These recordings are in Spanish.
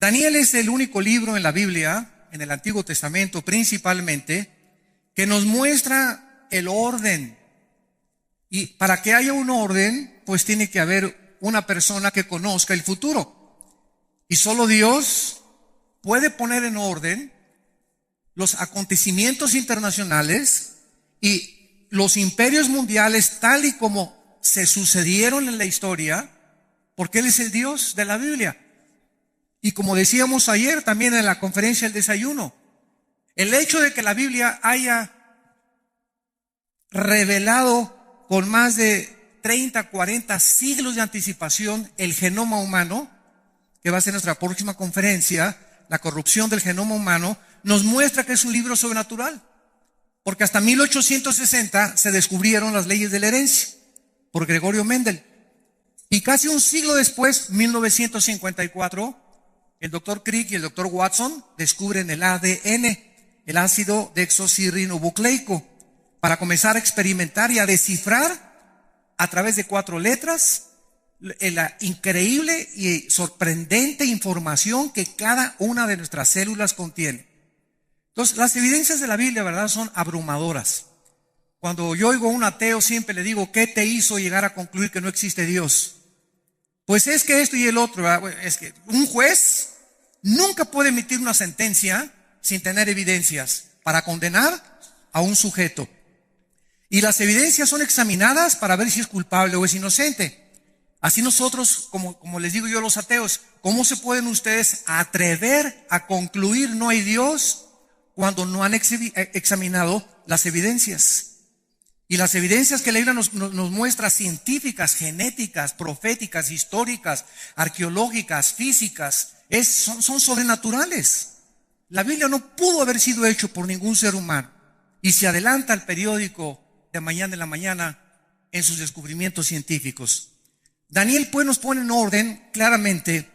Daniel es el único libro en la Biblia, en el Antiguo Testamento principalmente, que nos muestra el orden. Y para que haya un orden, pues tiene que haber una persona que conozca el futuro. Y solo Dios puede poner en orden los acontecimientos internacionales y los imperios mundiales tal y como se sucedieron en la historia, porque Él es el Dios de la Biblia. Y como decíamos ayer también en la conferencia del desayuno, el hecho de que la Biblia haya revelado con más de 30, 40 siglos de anticipación el genoma humano, que va a ser nuestra próxima conferencia, la corrupción del genoma humano, nos muestra que es un libro sobrenatural. Porque hasta 1860 se descubrieron las leyes de la herencia por Gregorio Mendel. Y casi un siglo después, 1954, el doctor Crick y el doctor Watson descubren el ADN, el ácido desoxirribonucleico, para comenzar a experimentar y a descifrar a través de 4 letras la increíble y sorprendente información que cada una de nuestras células contiene. Entonces, las evidencias de la Biblia, ¿verdad?, son abrumadoras. Cuando yo oigo a un ateo, siempre le digo, ¿qué te hizo llegar a concluir que no existe Dios? Pues es que esto y el otro, ¿verdad? Es que un juez nunca puede emitir una sentencia sin tener evidencias para condenar a un sujeto. Y las evidencias son examinadas para ver si es culpable o es inocente. Así nosotros, como les digo yo a los ateos, ¿cómo se pueden ustedes atrever a concluir no hay Dios cuando no han examinado las evidencias? Y las evidencias que la Biblia nos muestra, científicas, genéticas, proféticas, históricas, arqueológicas, físicas, son sobrenaturales. La Biblia no pudo haber sido hecho por ningún ser humano. Y se adelanta el periódico de mañana en la mañana en sus descubrimientos científicos. Daniel pues nos pone en orden claramente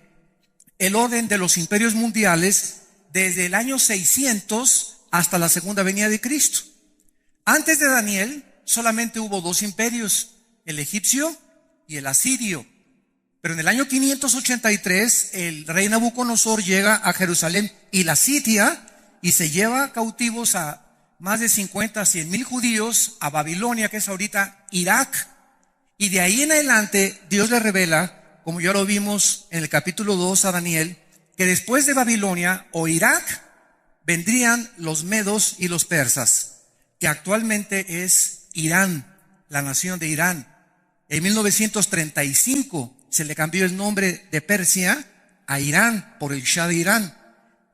el orden de los imperios mundiales desde el año 600 hasta la segunda venida de Cristo. Antes de Daniel solamente hubo 2 imperios, el egipcio y el asirio. Pero en el año 583 el rey Nabucodonosor llega a Jerusalén y la sitia y se lleva cautivos a más de 50 a 100 mil judíos a Babilonia, que es ahorita Irak. Y de ahí en adelante Dios le revela, como ya lo vimos en el capítulo 2 a Daniel, que después de Babilonia o Irak vendrían los medos y los persas, que actualmente es Irán, la nación de Irán. En 1935 se le cambió el nombre de Persia a Irán por el Shah de Irán.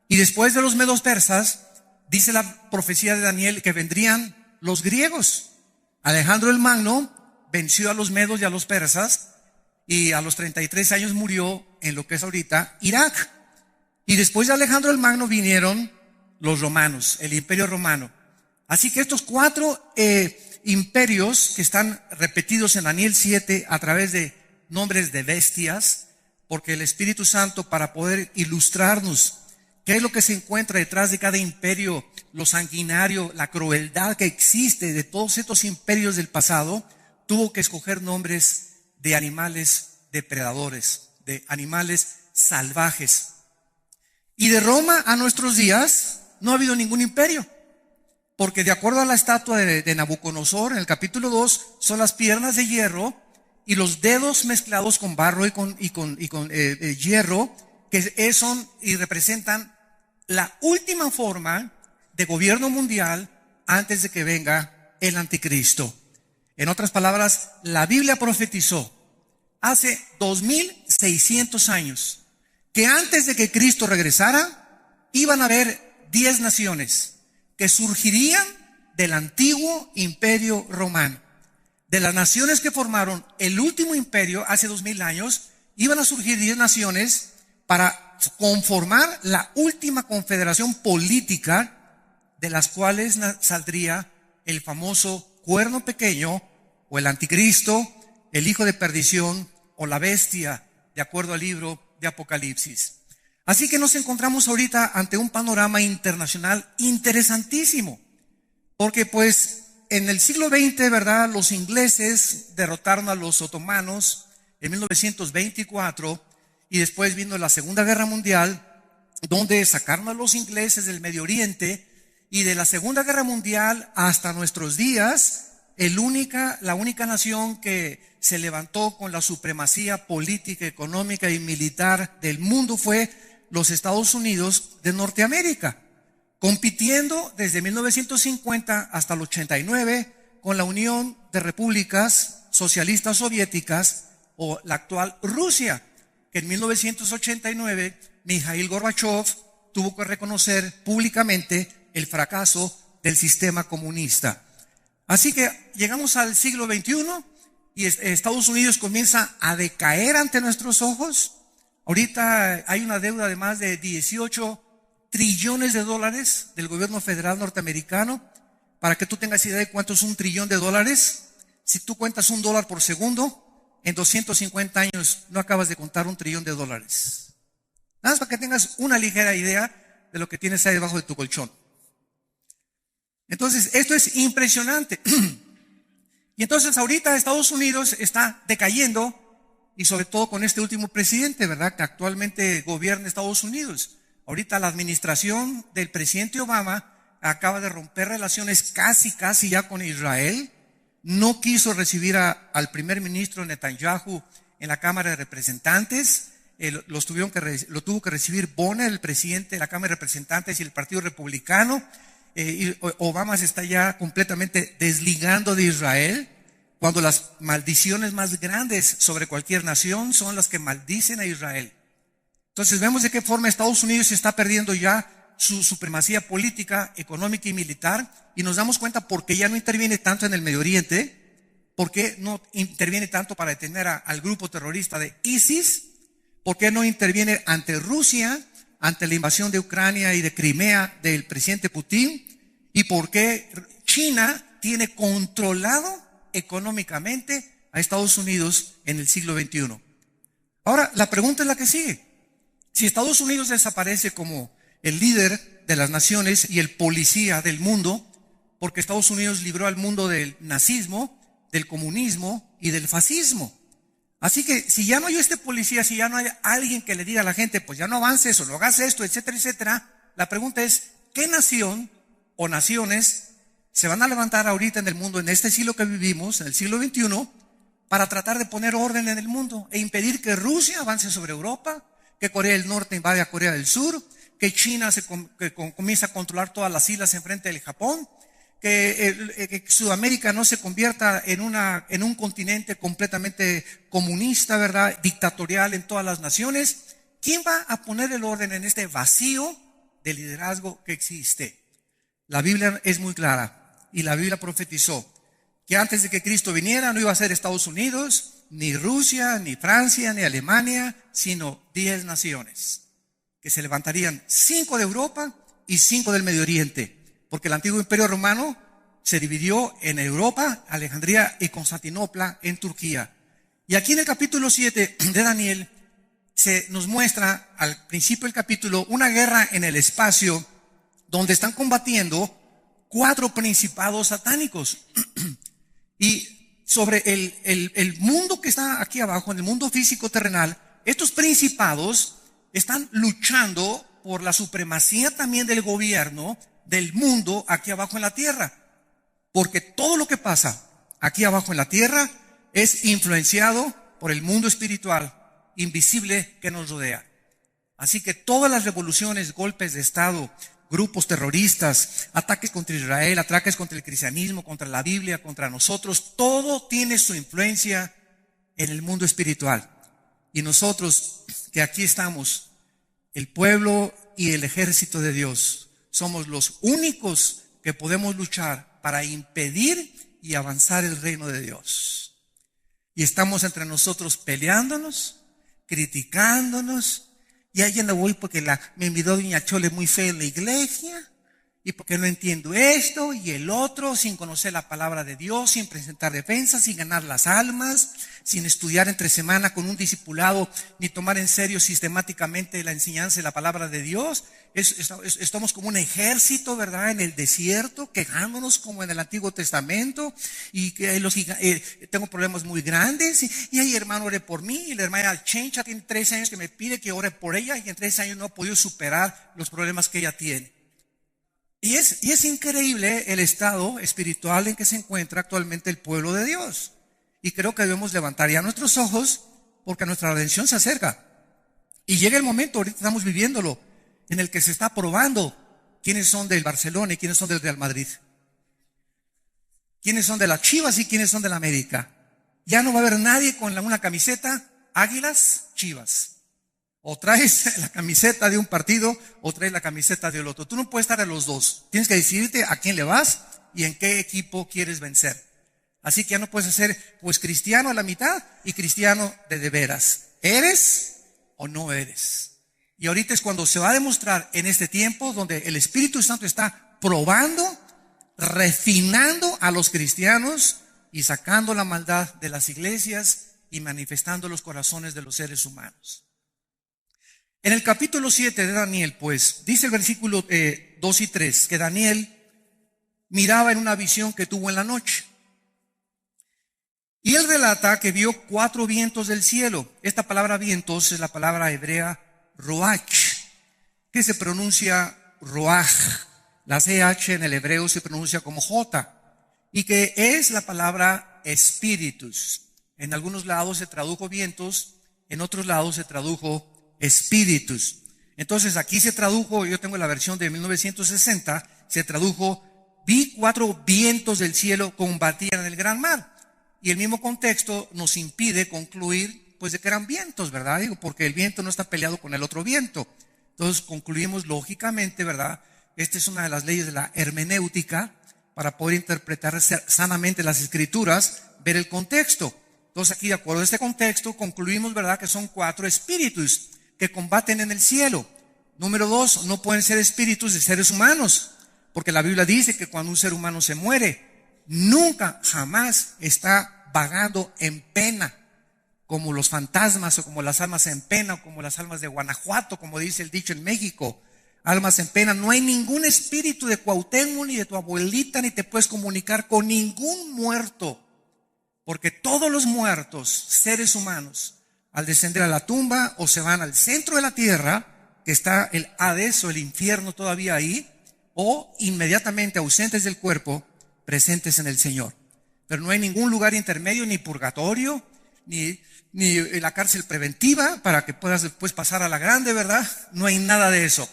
Y después de los medos persas, dice la profecía de Daniel que vendrían los griegos. Alejandro el Magno venció a los medos y a los persas y a los 33 años murió en lo que es ahorita Irak. Y después de Alejandro el Magno vinieron los romanos, el imperio romano. Así que estos 4 imperios que están repetidos en Daniel 7 a través de nombres de bestias, porque el Espíritu Santo, para poder ilustrarnos qué es lo que se encuentra detrás de cada imperio, lo sanguinario, la crueldad que existe de todos estos imperios del pasado, tuvo que escoger nombres de animales depredadores, de animales salvajes. Y de Roma a nuestros días no ha habido ningún imperio, porque de acuerdo a la estatua de Nabucodonosor, en el capítulo 2, son las piernas de hierro y los dedos mezclados con barro y con hierro, que son y representan la última forma de gobierno mundial antes de que venga el anticristo. En otras palabras, la Biblia profetizó hace 2600 años que antes de que Cristo regresara iban a haber 10 naciones que surgirían del antiguo imperio romano. De las naciones que formaron el último imperio hace 2000 años, iban a surgir 10 naciones para conformar la última confederación política, de las cuales saldría el famoso cuerno pequeño, o el anticristo, el hijo de perdición, o la bestia, de acuerdo al libro de Apocalipsis. Así que nos encontramos ahorita ante un panorama internacional interesantísimo, porque pues en el siglo XX, ¿verdad?, los ingleses derrotaron a los otomanos en 1924, y después vino la Segunda Guerra Mundial, donde sacaron a los ingleses del Medio Oriente, y de la Segunda Guerra Mundial hasta nuestros días, la única nación que se levantó con la supremacía política, económica y militar del mundo fue los Estados Unidos de Norteamérica, compitiendo desde 1950 hasta el 89 con la Unión de Repúblicas Socialistas Soviéticas, o la actual Rusia, que en 1989 Mikhail Gorbachev tuvo que reconocer públicamente el fracaso del sistema comunista. Así que llegamos al siglo XXI y Estados Unidos comienza a decaer ante nuestros ojos. Ahorita hay una deuda de más de 18 trillones de dólares del gobierno federal norteamericano. Para que tú tengas idea de cuánto es $1 trillón, si tú cuentas $1 por segundo, en 250 años no acabas de contar $1 trillón. Nada más para que tengas una ligera idea de lo que tienes ahí debajo de tu colchón. Entonces, esto es impresionante. Y entonces ahorita Estados Unidos está decayendo, y sobre todo con este último presidente, ¿verdad?, que actualmente gobierna Estados Unidos. Ahorita la administración del presidente Obama acaba de romper relaciones casi ya con Israel. No quiso recibir al primer ministro Netanyahu en la Cámara de Representantes. Lo tuvo que recibir Bonner, el presidente de la Cámara de Representantes y el Partido Republicano. Y Obama se está ya completamente desligando de Israel, cuando las maldiciones más grandes sobre cualquier nación son las que maldicen a Israel. Entonces vemos de qué forma Estados Unidos se está perdiendo ya su supremacía política, económica y militar, y nos damos cuenta por qué ya no interviene tanto en el Medio Oriente, por qué no interviene tanto para detener al grupo terrorista de ISIS, por qué no interviene ante Rusia, ante la invasión de Ucrania y de Crimea del presidente Putin, y por qué China tiene controlado económicamente a Estados Unidos en el siglo XXI. Ahora, la pregunta es la que sigue. Si Estados Unidos desaparece como el líder de las naciones y el policía del mundo, porque Estados Unidos libró al mundo del nazismo, del comunismo y del fascismo. Así que si ya no hay este policía, si ya no hay alguien que le diga a la gente, pues ya no avances o no hagas esto, etcétera, etcétera, la pregunta es, ¿qué nación o naciones se van a levantar ahorita en el mundo, en este siglo que vivimos, en el siglo XXI, para tratar de poner orden en el mundo e impedir que Rusia avance sobre Europa, que Corea del Norte invade a Corea del Sur, que China comience a controlar todas las islas enfrente del Japón, que Sudamérica no se convierta en un continente completamente comunista, ¿verdad?, dictatorial en todas las naciones? ¿Quién va a poner el orden en este vacío de liderazgo que existe? La Biblia es muy clara, y la Biblia profetizó que antes de que Cristo viniera no iba a ser Estados Unidos, ni Rusia, ni Francia, ni Alemania, sino 10 naciones, que se levantarían 5 de Europa y 5 del Medio Oriente. Porque el antiguo imperio romano se dividió en Europa, Alejandría y Constantinopla en Turquía. Y aquí en el capítulo 7 de Daniel se nos muestra al principio del capítulo una guerra en el espacio donde están combatiendo 4 principados satánicos. Y sobre el mundo que está aquí abajo, en el mundo físico terrenal, estos principados están luchando por la supremacía también del gobierno del mundo aquí abajo en la tierra, porque todo lo que pasa aquí abajo en la tierra es influenciado por el mundo espiritual invisible que nos rodea. Así que todas las revoluciones, golpes de estado, grupos terroristas, ataques contra Israel, ataques contra el cristianismo, contra la Biblia, contra nosotros, todo tiene su influencia en el mundo espiritual. Y nosotros que aquí estamos, el pueblo y el ejército de Dios, somos los únicos que podemos luchar para impedir y avanzar el reino de Dios. Y estamos entre nosotros peleándonos, criticándonos. Y alguien no voy porque me invitó doña Chole muy fea en la iglesia. ¿Y por qué no entiendo esto y el otro? Sin conocer la palabra de Dios, sin presentar defensa, sin ganar las almas, sin estudiar entre semana con un discipulado, ni tomar en serio sistemáticamente la enseñanza de la palabra de Dios. Estamos como un ejército, ¿verdad? En el desierto, quejándonos como en el Antiguo Testamento, y que tengo problemas muy grandes, y ay, hermano, ore por mí, y la hermana Chencha tiene 3 años que me pide que ore por ella, y en 3 años no ha podido superar los problemas que ella tiene. Y es increíble el estado espiritual en que se encuentra actualmente el pueblo de Dios. Y creo que debemos levantar ya nuestros ojos, porque nuestra redención se acerca. Y llega el momento, ahorita estamos viviéndolo, en el que se está probando quiénes son del Barcelona y quiénes son del Real Madrid. Quiénes son de las Chivas y quiénes son de la América. Ya no va a haber nadie con una camiseta Águilas, Chivas. O traes la camiseta de un partido o traes la camiseta del otro. Tú no puedes estar a los dos. Tienes que decidirte a quién le vas y en qué equipo quieres vencer. Así que ya no puedes ser pues cristiano a la mitad y cristiano de veras. ¿Eres o no eres? Y ahorita es cuando se va a demostrar en este tiempo donde el Espíritu Santo está probando, refinando a los cristianos y sacando la maldad de las iglesias y manifestando los corazones de los seres humanos. En el capítulo 7 de Daniel, pues, dice el versículo 2 y 3, que Daniel miraba en una visión que tuvo en la noche. Y él relata que vio 4 vientos del cielo. Esta palabra vientos es la palabra hebrea roach, que se pronuncia roaj. La CH en el hebreo se pronuncia como J, y que es la palabra espíritus. En algunos lados se tradujo vientos, en otros lados se tradujo espíritus. Entonces aquí se tradujo, yo tengo la versión de 1960, se tradujo: vi 4 vientos del cielo combatían en el gran mar. Y el mismo contexto nos impide concluir pues de que eran vientos, ¿verdad? Digo, porque el viento no está peleado con el otro viento. Entonces concluimos lógicamente, ¿verdad? Esta es una de las leyes de la hermenéutica para poder interpretar sanamente las escrituras, ver el contexto. Entonces aquí, de acuerdo a este contexto, concluimos, ¿verdad?, que son 4 espíritus que combaten en el cielo. Número 2, no pueden ser espíritus de seres humanos, porque la Biblia dice que cuando un ser humano se muere, nunca, jamás está vagando en pena, como los fantasmas o como las almas en pena, o como las almas de Guanajuato, como dice el dicho en México, almas en pena. No hay ningún espíritu de Cuauhtémoc ni de tu abuelita, ni te puedes comunicar con ningún muerto, porque todos los muertos, seres humanos, al descender a la tumba o se van al centro de la tierra, que está el Hades o el infierno todavía ahí, o inmediatamente ausentes del cuerpo, presentes en el Señor. Pero no hay ningún lugar intermedio, ni purgatorio, ni la cárcel preventiva para que puedas después pasar a la grande, ¿verdad? No hay nada de eso.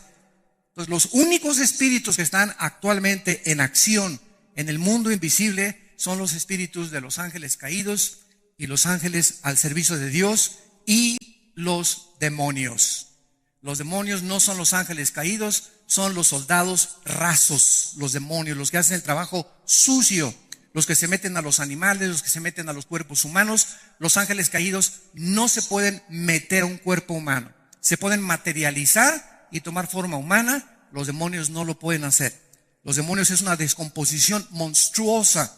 Entonces, los únicos espíritus que están actualmente en acción en el mundo invisible son los espíritus de los ángeles caídos y los ángeles al servicio de Dios y los demonios. Los demonios no son los ángeles caídos, son los soldados rasos, los demonios, los que hacen el trabajo sucio, los que se meten a los animales, los que se meten a los cuerpos humanos. Los ángeles caídos no se pueden meter a un cuerpo humano, se pueden materializar y tomar forma humana. Los demonios no lo pueden hacer. Los demonios es una descomposición monstruosa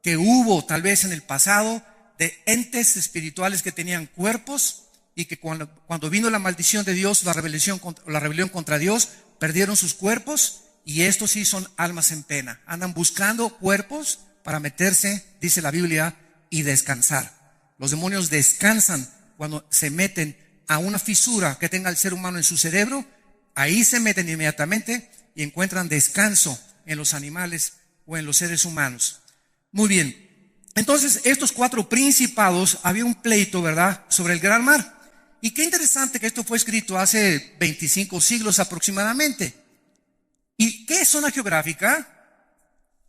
que hubo tal vez en el pasado de entes espirituales que tenían cuerpos y que cuando vino la maldición de Dios, la rebelión contra Dios, perdieron sus cuerpos, y estos sí son almas en pena. Andan buscando cuerpos para meterse, dice la Biblia, y descansar. Los demonios descansan cuando se meten a una fisura que tenga el ser humano en su cerebro. Ahí se meten inmediatamente y encuentran descanso en los animales o en los seres humanos. Muy bien. Entonces, estos 4 principados, había un pleito, ¿verdad?, sobre el gran mar. Y qué interesante que esto fue escrito hace 25 siglos aproximadamente. ¿Y qué es zona geográfica?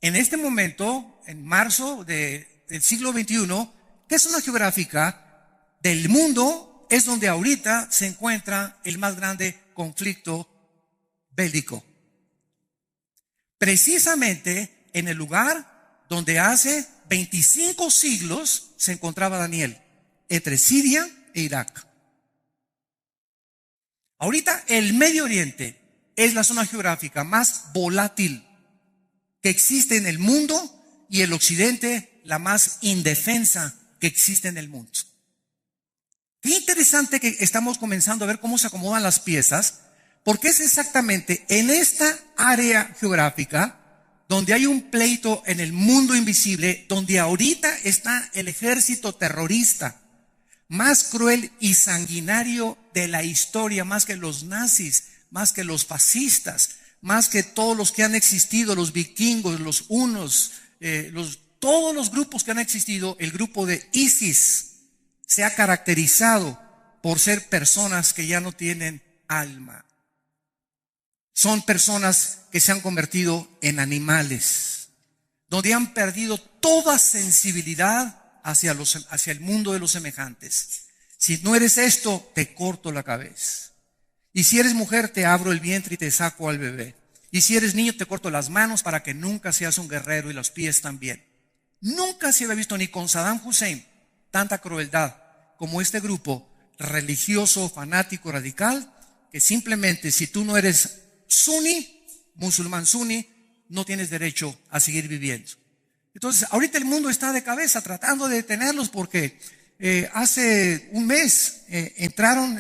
En este momento, en marzo del siglo XXI, ¿qué es zona geográfica del mundo? Es donde ahorita se encuentra el más grande conflicto bélico. Precisamente en el lugar donde hace 25 siglos se encontraba Daniel, entre Siria e Irak. Ahorita el Medio Oriente es la zona geográfica más volátil que existe en el mundo y el occidente la más indefensa que existe en el mundo. Qué interesante que estamos comenzando a ver cómo se acomodan las piezas, porque es exactamente en esta área geográfica donde hay un pleito en el mundo invisible, donde ahorita está el ejército terrorista más cruel y sanguinario de la historia, más que los nazis, más que los fascistas, más que todos los que han existido, los vikingos, los hunos, todos los grupos que han existido. El grupo de ISIS se ha caracterizado por ser personas que ya no tienen alma. Son personas que se han convertido en animales, donde han perdido toda sensibilidad hacia el mundo de los semejantes. Si no eres esto, te corto la cabeza. Y si eres mujer, te abro el vientre y te saco al bebé. Y si eres niño, te corto las manos para que nunca seas un guerrero, y los pies también. Nunca se había visto ni con Saddam Hussein tanta crueldad como este grupo religioso, fanático, radical, que simplemente si tú no eres suní, musulmán suní, no tienes derecho a seguir viviendo. Entonces, ahorita el mundo está de cabeza tratando de detenerlos porque hace un mes entraron,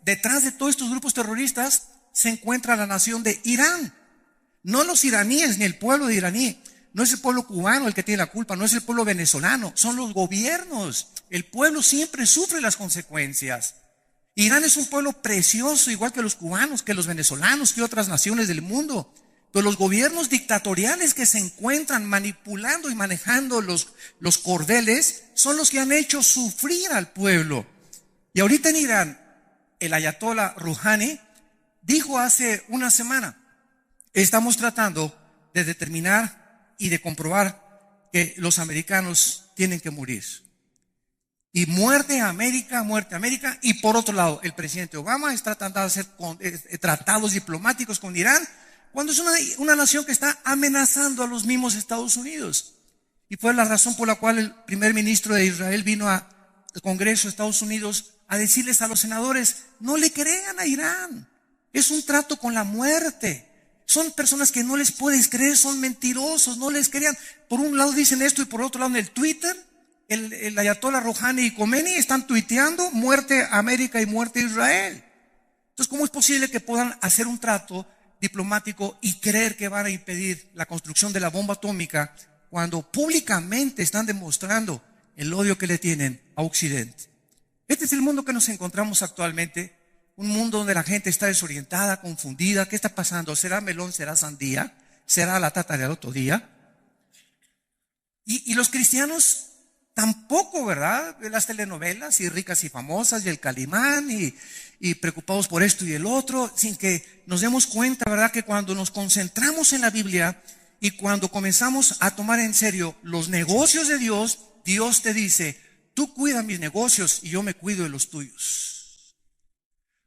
detrás de todos estos grupos terroristas se encuentra la nación de Irán. No los iraníes ni el pueblo de iraní, no es el pueblo cubano el que tiene la culpa, no es el pueblo venezolano, son los gobiernos. El pueblo siempre sufre las consecuencias. Irán es un pueblo precioso, igual que los cubanos, que los venezolanos, que otras naciones del mundo. Pero los gobiernos dictatoriales que se encuentran manipulando y manejando los cordeles son los que han hecho sufrir al pueblo. Y ahorita en Irán, el ayatollah Rouhani dijo hace una semana: estamos tratando de determinar y de comprobar que los americanos tienen que morir. Y muerte a América. Y por otro lado, el presidente Obama está tratando de hacer tratados diplomáticos con Irán, cuando es una nación que está amenazando a los mismos Estados Unidos. Y fue la razón por la cual el primer ministro de Israel vino al Congreso de Estados Unidos a decirles a los senadores: no le crean a Irán, es un trato con la muerte. Son personas que no les puedes creer, son mentirosos, no les crean. Por un lado dicen esto y por otro lado en el Twitter, el ayatollah Rouhani y Khomeini están tuiteando muerte a América y muerte a Israel. Entonces, ¿cómo es posible que puedan hacer un trato diplomático y creer que van a impedir la construcción de la bomba atómica cuando públicamente están demostrando el odio que le tienen a Occidente? Este es el mundo que nos encontramos actualmente, un mundo donde la gente está desorientada, confundida. ¿Qué está pasando? ¿Será melón? ¿Será sandía? ¿Será la tata del otro día? Y los cristianos tampoco, ¿verdad? Las telenovelas y ricas y famosas y el Calimán y preocupados por esto y el otro, sin que nos demos cuenta, ¿verdad? Que cuando nos concentramos en la Biblia y cuando comenzamos a tomar en serio los negocios de Dios, Dios te dice: tú cuida mis negocios y yo me cuido de los tuyos.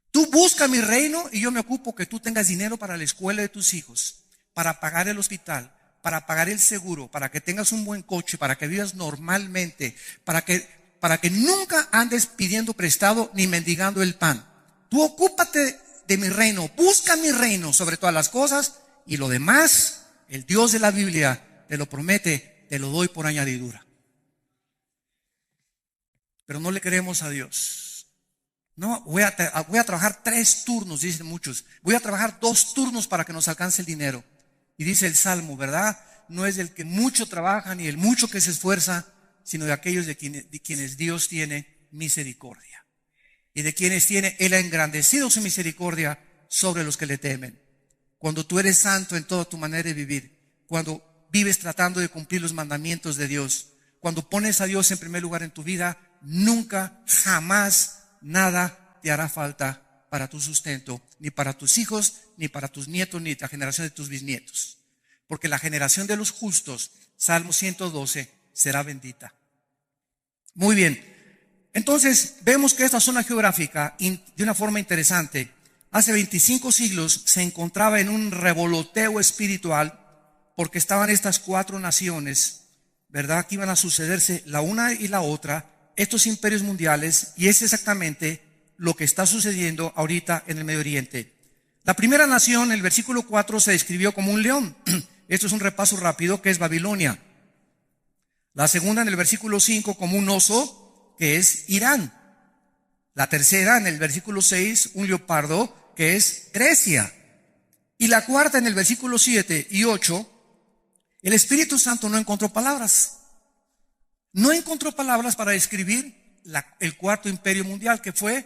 Tú busca mi reino y yo me ocupo que tú tengas dinero para la escuela de tus hijos, para pagar el hospital, para pagar el seguro, para que tengas un buen coche, para que vivas normalmente, para que nunca andes pidiendo prestado ni mendigando el pan. Tú ocúpate de mi reino, busca mi reino sobre todas las cosas, y lo demás, el Dios de la Biblia te lo promete, te lo doy por añadidura. Pero no le creemos a Dios. No, voy a trabajar 3 turnos, dicen muchos. Voy a trabajar 2 turnos para que nos alcance el dinero. Y dice el Salmo, ¿verdad? No es del que mucho trabaja ni el mucho que se esfuerza, sino de aquellos de quienes Dios tiene misericordia. Y de quienes Él ha engrandecido su misericordia sobre los que le temen. Cuando tú eres santo en toda tu manera de vivir, cuando vives tratando de cumplir los mandamientos de Dios, cuando pones a Dios en primer lugar en tu vida, nunca, jamás, nada te hará falta para tu sustento, ni para tus hijos, ni para tus nietos, ni la generación de tus bisnietos. Porque la generación de los justos, Salmo 112, será bendita. Muy bien. Entonces, vemos que esta zona geográfica, de una forma interesante, hace 25 siglos se encontraba en un revoloteo espiritual, porque estaban estas 4 naciones, ¿verdad?, que iban a sucederse la una y la otra, estos imperios mundiales, y es exactamente lo que está sucediendo ahorita en el Medio Oriente. La primera nación, el versículo 4, se describió como un león. Esto es un repaso rápido, que es Babilonia. La segunda, en el versículo 5, como un oso, que es Irán. La tercera, en el versículo 6, un leopardo, que es Grecia. Y la cuarta, en el versículo 7 y 8, el Espíritu Santo no encontró palabras. No encontró palabras para describir el cuarto imperio mundial, que fue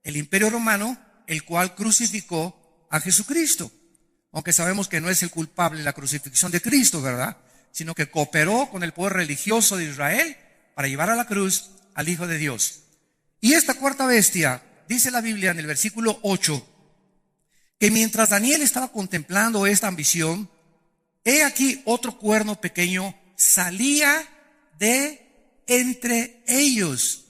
el Imperio Romano, el cual crucificó a Jesucristo. Aunque sabemos que no es el culpable de la crucifixión de Cristo, ¿verdad? Sino que cooperó con el poder religioso de Israel para llevar a la cruz al Hijo de Dios. Y esta cuarta bestia, dice la Biblia en el versículo 8, que mientras Daniel estaba contemplando esta ambición, he aquí otro cuerno pequeño salía de entre ellos.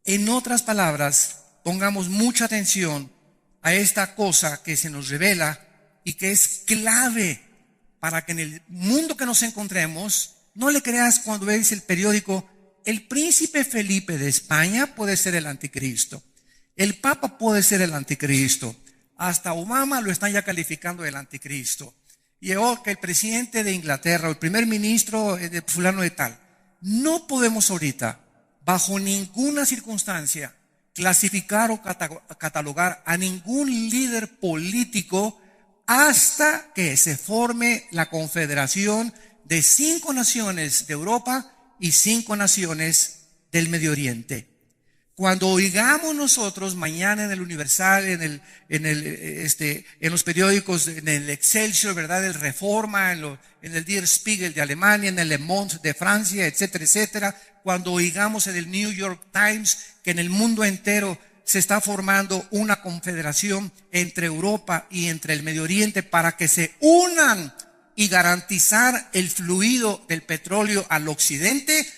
En otras palabras, pongamos mucha atención a esta cosa que se nos revela y que es clave para que en el mundo que nos encontremos, no le creas cuando ves el periódico, el príncipe Felipe de España puede ser el anticristo, el papa puede ser el anticristo, hasta Obama lo están ya calificando del anticristo, y que el presidente de Inglaterra o el primer ministro de fulano de tal. No podemos ahorita, bajo ninguna circunstancia, clasificar o catalogar a ningún líder político hasta que se forme la confederación de 5 naciones de Europa y 5 naciones del Medio Oriente. Cuando oigamos nosotros mañana en el Universal, en los periódicos, en el Excelsior, ¿verdad? El Reforma, en el Der Spiegel de Alemania, en el Le Monde de Francia, etcétera, etcétera. Cuando oigamos en el New York Times que en el mundo entero se está formando una confederación entre Europa y entre el Medio Oriente para que se unan y garantizar el fluido del petróleo al occidente,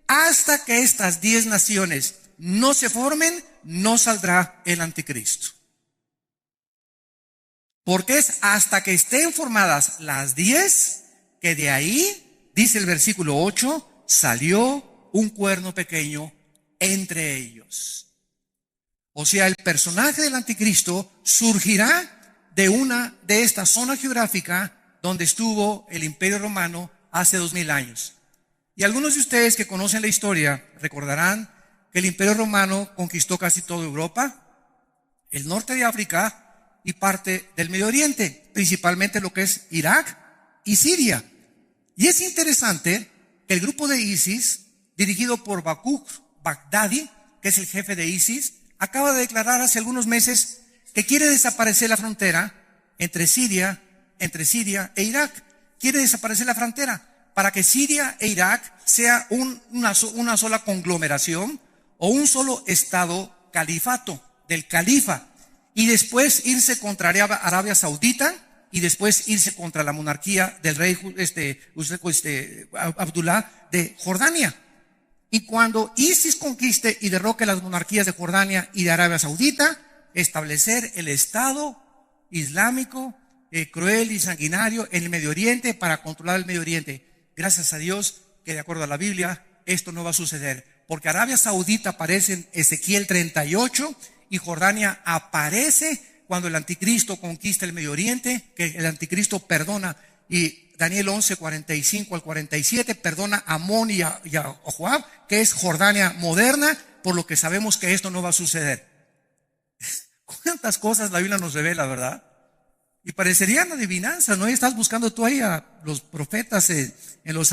hasta que estas 10 naciones no se formen, no saldrá el anticristo. Porque es hasta que estén formadas las 10, que de ahí, dice el versículo 8, salió un cuerno pequeño entre ellos. O sea, el personaje del anticristo surgirá de esta zona geográfica donde estuvo el Imperio Romano hace 2000 años. Y algunos de ustedes que conocen la historia recordarán que el Imperio Romano conquistó casi toda Europa, el norte de África y parte del Medio Oriente, principalmente lo que es Irak y Siria. Y es interesante que el grupo de ISIS, dirigido por Bakr Baghdadi, que es el jefe de ISIS, acaba de declarar hace algunos meses que quiere desaparecer la frontera entre Siria e Irak. Quiere desaparecer la frontera para que Siria e Irak sea una sola conglomeración o un solo estado califato del califa, y después irse contra Arabia Saudita y después irse contra la monarquía del rey Abdullah de Jordania. Y cuando ISIS conquiste y derroque las monarquías de Jordania y de Arabia Saudita, establecer el Estado Islámico cruel y sanguinario en el Medio Oriente para controlar el Medio Oriente. Gracias a Dios que de acuerdo a la Biblia esto no va a suceder, porque Arabia Saudita aparece en Ezequiel 38 y Jordania aparece cuando el anticristo conquista el Medio Oriente, que el anticristo perdona, y Daniel 11, 45 al 47, perdona a Amón y a Joab, que es Jordania moderna, por lo que sabemos que esto no va a suceder. ¿Cuántas cosas la Biblia nos revela, verdad? Y parecerían adivinanzas, ¿no? Y estás buscando tú ahí a los profetas en los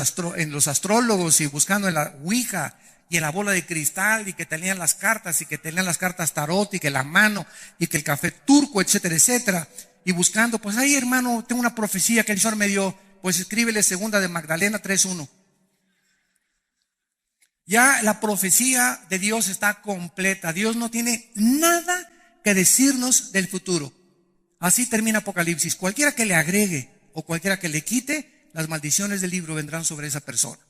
astrólogos y buscando en la Ouija y en la bola de cristal, y que tenían las cartas y que tenían las cartas tarot y que la mano y que el café turco, etcétera, etcétera. Y buscando, pues ahí, hermano, tengo una profecía que el Señor me dio, pues escríbele segunda de Magdalena 3:1. Ya la profecía de Dios está completa. Dios no tiene nada que decirnos del futuro. Así termina Apocalipsis. Cualquiera que le agregue o cualquiera que le quite, las maldiciones del libro vendrán sobre esa persona.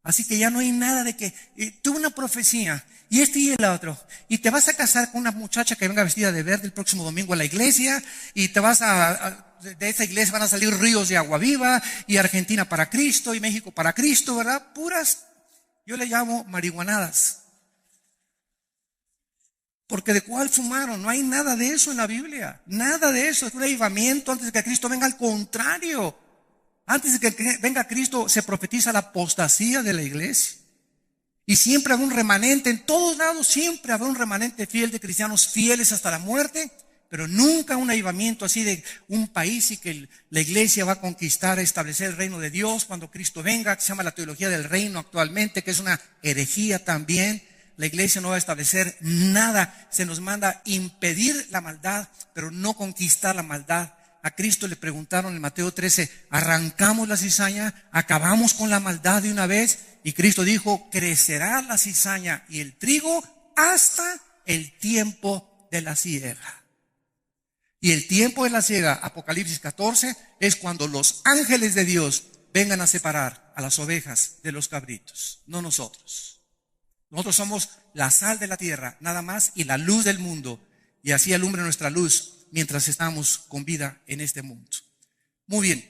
Así que ya no hay nada de que tuve una profecía y este y el otro, y te vas a casar con una muchacha que venga vestida de verde el próximo domingo a la iglesia, y te vas de esa iglesia van a salir ríos de agua viva, y Argentina para Cristo y México para Cristo, ¿verdad? Puras, yo le llamo marihuanadas. Porque ¿de cuál fumaron? No hay nada de eso en la Biblia. Nada de eso. Es un avivamiento antes de que Cristo venga. Al contrario. Antes de que venga Cristo se profetiza la apostasía de la iglesia. Y siempre habrá un remanente. En todos lados siempre habrá un remanente fiel de cristianos fieles hasta la muerte. Pero nunca un avivamiento así de un país y que la iglesia va a conquistar, establecer el reino de Dios cuando Cristo venga, que se llama la teología del reino actualmente, que es una herejía también. La iglesia no va a establecer nada. Se nos manda impedir la maldad, pero no conquistar la maldad. A Cristo le preguntaron en Mateo 13, ¿arrancamos la cizaña? ¿Acabamos con la maldad de una vez? Y Cristo dijo, crecerá la cizaña y el trigo hasta el tiempo de la siega. Y el tiempo de la siega, Apocalipsis 14, es cuando los ángeles de Dios vengan a separar a las ovejas de los cabritos, no nosotros. Nosotros somos la sal de la tierra, nada más, y la luz del mundo. Y así alumbre nuestra luz mientras estamos con vida en este mundo. Muy bien.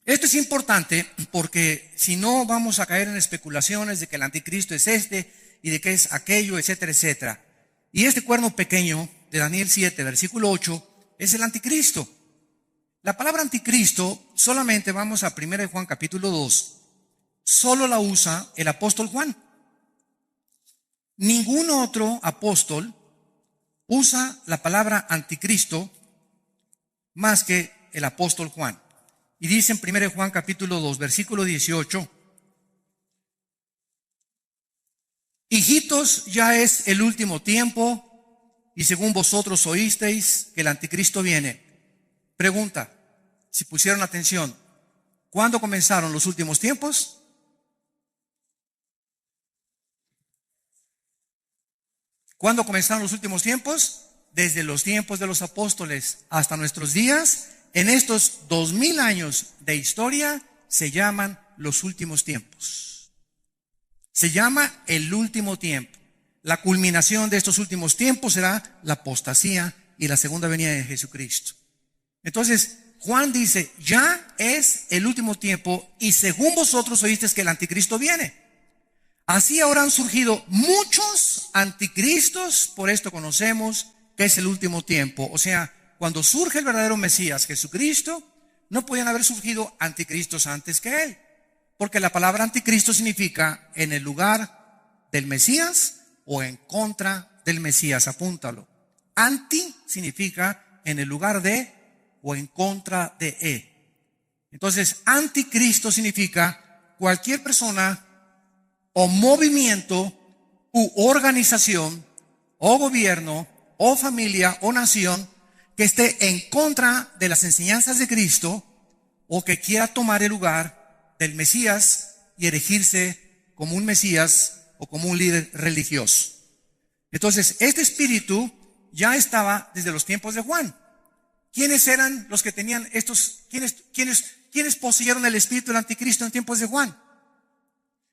Esto es importante porque si no vamos a caer en especulaciones de que el anticristo es este y de que es aquello, etcétera, etcétera. Y este cuerno pequeño de Daniel 7, versículo 8, es el anticristo. La palabra anticristo solamente vamos a 1 Juan capítulo 2. Solo la usa el apóstol Juan. Ningún otro apóstol usa la palabra anticristo más que el apóstol Juan. Y dice en 1 Juan capítulo 2, versículo 18, hijitos, ya es el último tiempo, y según vosotros oísteis que el anticristo viene. Pregunta, si pusieron atención, ¿cuándo comenzaron los últimos tiempos? ¿Cuándo comenzaron los últimos tiempos? Desde los tiempos de los apóstoles hasta nuestros días. En estos 2000 años de historia se llaman los últimos tiempos. Se llama el último tiempo. La culminación de estos últimos tiempos será la apostasía y la segunda venida de Jesucristo. Entonces, Juan dice, ya es el último tiempo y según vosotros oísteis que el anticristo viene. Así ahora han surgido muchos anticristos, por esto conocemos que es el último tiempo. O sea, cuando surge el verdadero Mesías, Jesucristo, no podían haber surgido anticristos antes que él. Porque la palabra anticristo significa en el lugar del Mesías o en contra del Mesías, apúntalo. Anti significa en el lugar de o en contra de. Entonces, anticristo significa cualquier persona o movimiento u organización o gobierno o familia o nación que esté en contra de las enseñanzas de Cristo o que quiera tomar el lugar del Mesías y erigirse como un Mesías o como un líder religioso. Entonces, este espíritu ya estaba desde los tiempos de Juan. ¿Quiénes eran los que tenían estos, quiénes poseyeron el espíritu del anticristo en tiempos de Juan?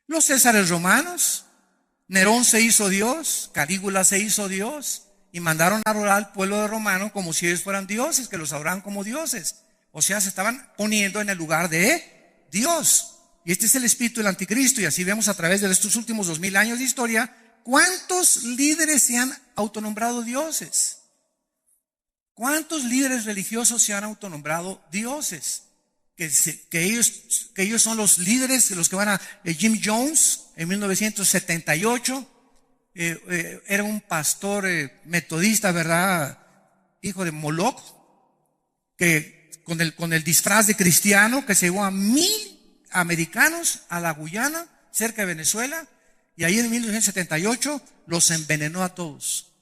Los Césares romanos. Nerón se hizo Dios, Calígula se hizo Dios y mandaron a adorar al pueblo de romano como si ellos fueran dioses, que los adoraban como dioses. O sea, se estaban poniendo en el lugar de Dios. Y este es el espíritu del anticristo. Y así vemos a través de estos últimos 2000 años de historia cuántos líderes se han autonombrado dioses. ¿Cuántos líderes religiosos se han autonombrado dioses? Que ellos son los líderes, los que van a Jim Jones en 1978. Era un pastor metodista, ¿verdad? Hijo de Moloch, que con el disfraz de cristiano, que se llevó a 1000 americanos a la Guyana, cerca de Venezuela, y ahí en 1978 los envenenó a todos.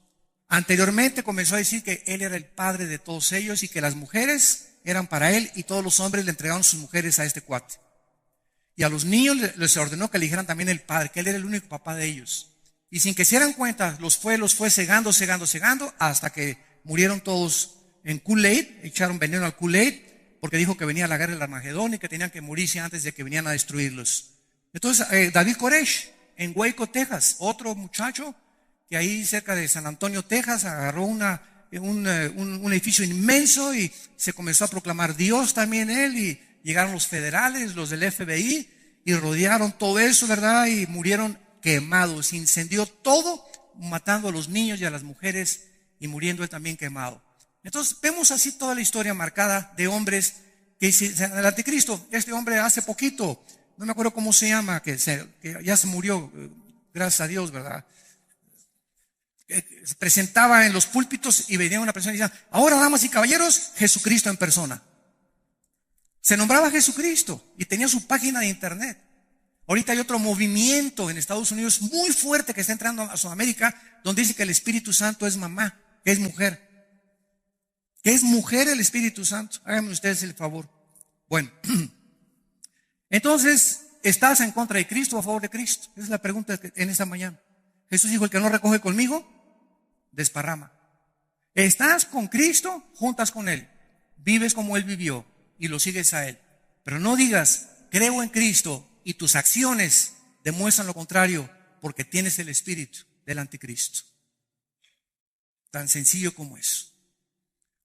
Anteriormente comenzó a decir que él era el padre de todos ellos y que las mujeres eran para él y todos los hombres le entregaron sus mujeres a este cuate. Y a los niños les ordenó que le dijeran también el padre, que él era el único papá de ellos. Y sin que se dieran cuenta, los fue cegando, hasta que murieron todos en Kool-Aid, echaron veneno al Kool-Aid, porque dijo que venía la guerra del Armagedón y que tenían que morirse antes de que vinieran a destruirlos. Entonces, David Koresh, en Waco, Texas, otro muchacho que ahí cerca de San Antonio, Texas, agarró un edificio inmenso y se comenzó a proclamar Dios también él, y llegaron los federales, los del FBI, y rodearon todo eso, ¿verdad? Y murieron quemados, se incendió todo matando a los niños y a las mujeres y muriendo él también quemado. Entonces vemos así toda la historia marcada de hombres que dicen el anticristo. Este hombre hace poquito, no me acuerdo cómo se llama, que ya se murió, gracias a Dios, ¿verdad? Se presentaba en los púlpitos y venía una persona y decía: ahora, damas y caballeros, Jesucristo en persona. Se nombraba Jesucristo y tenía su página de internet. Ahorita hay otro movimiento en Estados Unidos muy fuerte que está entrando a Sudamérica, donde dice que el Espíritu Santo es mamá, que es mujer. Que es mujer el Espíritu Santo. Háganme ustedes el favor. Bueno, entonces, ¿estás en contra de Cristo o a favor de Cristo? Esa es la pregunta en esta mañana. Jesús dijo: el que no recoge conmigo, desparrama. ¿Estás con Cristo? Juntas con Él. Vives como Él vivió y lo sigues a Él. Pero no digas: creo en Cristo, y tus acciones demuestran lo contrario, porque tienes el espíritu del anticristo. Tan sencillo como eso.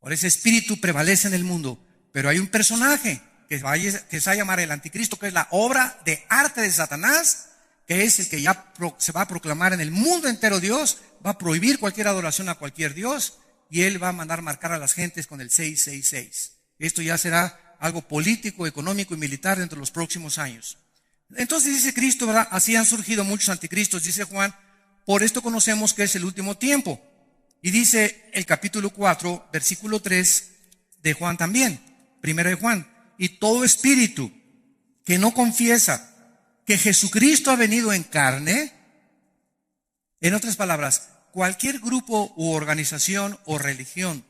Ahora, ese espíritu prevalece en el mundo, pero hay un personaje que se va a llamar el anticristo, que es la obra de arte de Satanás, que es el que ya se va a proclamar en el mundo entero Dios, va a prohibir cualquier adoración a cualquier Dios, y él va a mandar marcar a las gentes con el 666. Esto ya será algo político, económico y militar dentro de los próximos años. Entonces dice Cristo, ¿verdad? Así han surgido muchos anticristos, dice Juan, por esto conocemos que es el último tiempo. Y dice el capítulo 4, versículo 3 de Juan también, primero de Juan: y todo espíritu que no confiesa que Jesucristo ha venido en carne, en otras palabras, cualquier grupo u organización o religión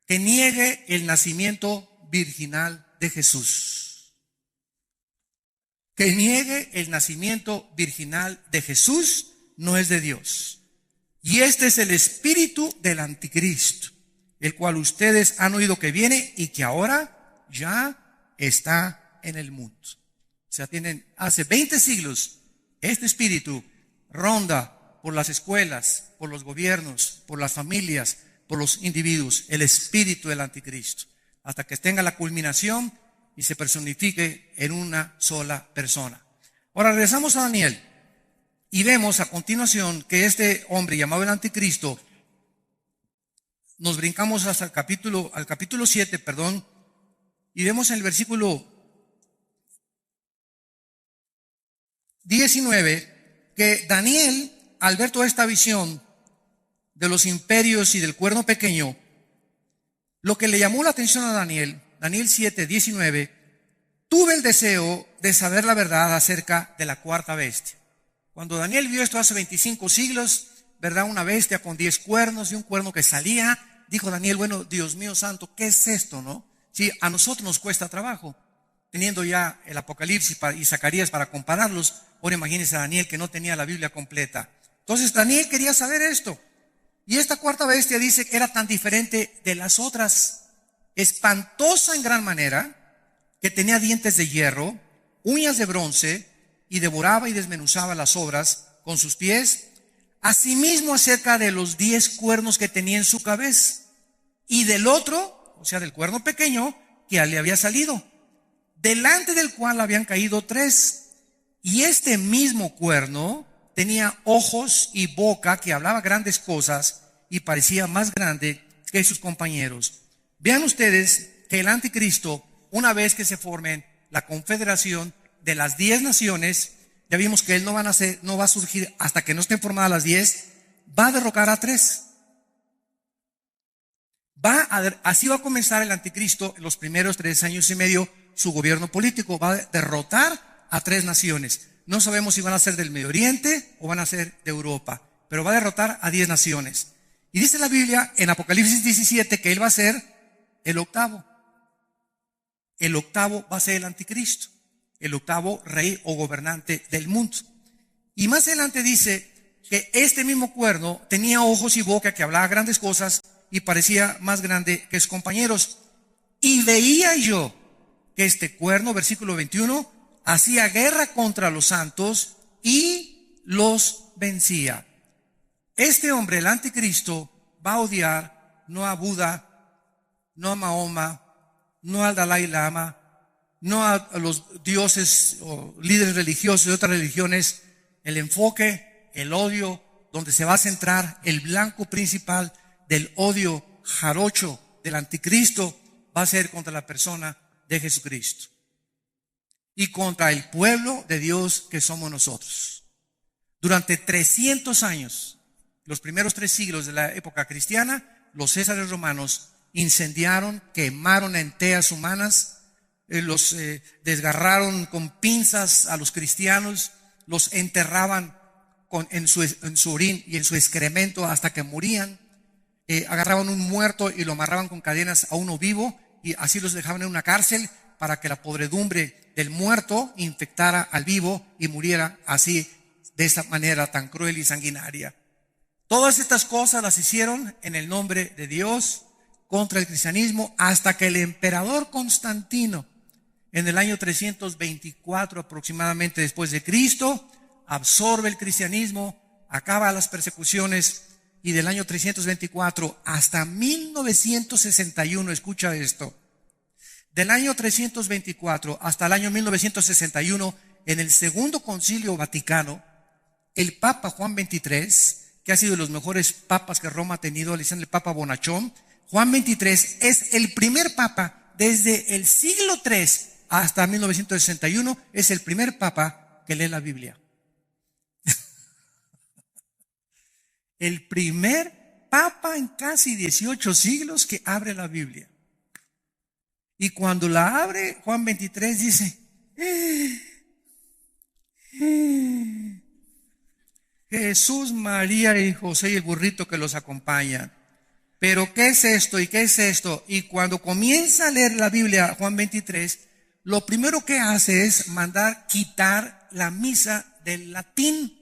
que niegue el nacimiento virginal de Jesús, que niegue el nacimiento virginal de Jesús, no es de Dios. Y este es el espíritu del anticristo, el cual ustedes han oído que viene y que ahora ya está en el mundo. O sea, hace 20 siglos, este espíritu ronda por las escuelas, por los gobiernos, por las familias, por los individuos, el espíritu del anticristo, hasta que tenga la culminación y se personifique en una sola persona. Ahora regresamos a Daniel y vemos a continuación que este hombre llamado el anticristo, nos brincamos hasta al capítulo 7, y vemos en el versículo 19 que Daniel, al ver toda esta visión de los imperios y del cuerno pequeño, lo que le llamó la atención a Daniel 7, 19, tuve el deseo de saber la verdad acerca de la cuarta bestia. Cuando Daniel vio esto hace 25 siglos, ¿verdad? Una bestia con 10 cuernos y un cuerno que salía, dijo Daniel: bueno, Dios mío santo, ¿qué es esto, no? Sí, a nosotros nos cuesta trabajo, teniendo ya el Apocalipsis y Zacarías para compararlos. Ahora imagínense a Daniel que no tenía la Biblia completa. Entonces Daniel quería saber esto. Y esta cuarta bestia dice que era tan diferente de las otras, espantosa en gran manera, que tenía dientes de hierro, uñas de bronce, y devoraba y desmenuzaba las obras con sus pies. Asimismo acerca de los 10 cuernos que tenía en su cabeza, y del otro, o sea del cuerno pequeño, que le había salido, delante del cual habían caído 3. Y este mismo cuerno tenía ojos y boca que hablaba grandes cosas y parecía más grande que sus compañeros. Vean ustedes que el anticristo, una vez que se formen la confederación de las 10 naciones, ya vimos que él no va a surgir hasta que no estén formadas las 10, va a derrocar a 3. Así va a comenzar el anticristo en los primeros 3 años y medio su gobierno político. Va a derrotar a 3 naciones. No sabemos si van a ser del Medio Oriente o van a ser de Europa, pero va a derrotar a 10 naciones. Y dice la Biblia en Apocalipsis 17 que él va a ser el octavo. El octavo va a ser el anticristo, el octavo rey o gobernante del mundo. Y más adelante dice que este mismo cuerno tenía ojos y boca que hablaba grandes cosas y parecía más grande que sus compañeros. Y veía yo que este cuerno, versículo 21, hacía guerra contra los santos y los vencía. Este hombre, el anticristo, va a odiar no a Buda, no a Mahoma, no al Dalai Lama, no a los dioses o líderes religiosos de otras religiones. El enfoque, el odio donde se va a centrar el blanco principal del odio jarocho del anticristo, va a ser contra la persona de Jesucristo y contra el pueblo de Dios que somos nosotros. Durante 300 años, los primeros 3 siglos de la época cristiana, los césares romanos incendiaron, quemaron enteras humanas, los desgarraron con pinzas a los cristianos, los enterraban en su orín y en su excremento hasta que morían. Agarraban un muerto y lo amarraban con cadenas a uno vivo y así los dejaban en una cárcel para que la podredumbre del muerto infectara al vivo y muriera así, de esa manera tan cruel y sanguinaria. Todas estas cosas las hicieron en el nombre de Dios contra el cristianismo, hasta que el emperador Constantino, en el año 324 aproximadamente después de Cristo, absorbe el cristianismo, acaba las persecuciones, y del año 324 hasta 1961, escucha esto, del año 324 hasta el año 1961, en el Segundo Concilio Vaticano, el Papa Juan XXIII, que ha sido de los mejores papas que Roma ha tenido, le dicen el Papa Bonachón, Juan XXIII es el primer papa desde el siglo III hasta 1961, es el primer papa que lee la Biblia. El primer papa en casi 18 siglos que abre la Biblia. Y cuando la abre, Juan XXIII dice, Jesús, María y José y el burrito que los acompañan. Pero ¿qué es esto? ¿Y qué es esto? Y cuando comienza a leer la Biblia, Juan XXIII, lo primero que hace es mandar quitar la misa del latín,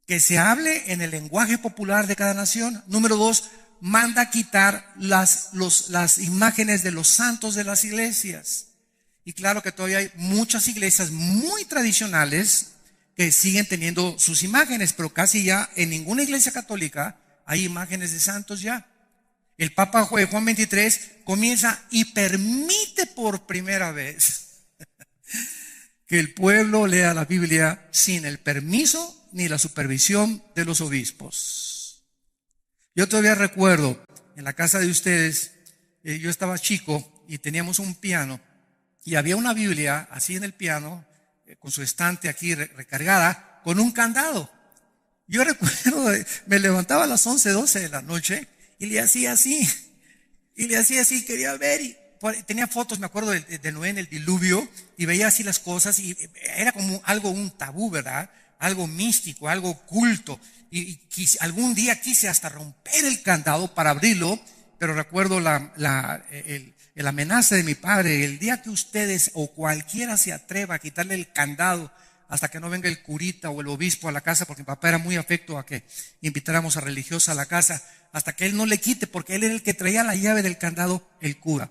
que se hable en el lenguaje popular de cada nación. Número 2, manda quitar las imágenes de los santos de las iglesias. Y claro que todavía hay muchas iglesias muy tradicionales que siguen teniendo sus imágenes, pero casi ya en ninguna iglesia católica hay imágenes de santos ya. El Papa Juan XXIII comienza y permite por primera vez que el pueblo lea la Biblia sin el permiso ni la supervisión de los obispos. Yo todavía recuerdo, en la casa de ustedes, yo estaba chico y teníamos un piano y había una Biblia así en el piano, con su estante aquí recargada, con un candado. Yo recuerdo, me levantaba a las 11, 12 de la noche y le hacía así, quería ver, y tenía fotos, me acuerdo de Noé en el diluvio, y veía así las cosas, y era como algo, un tabú, ¿verdad? Algo místico, algo oculto, y algún día quise hasta romper el candado para abrirlo, pero recuerdo la amenaza de mi padre: el día que ustedes o cualquiera se atreva a quitarle el candado hasta que no venga el curita o el obispo a la casa, porque mi papá era muy afecto a que invitáramos a religiosa a la casa, hasta que él no le quite, porque él era el que traía la llave del candado, el cura.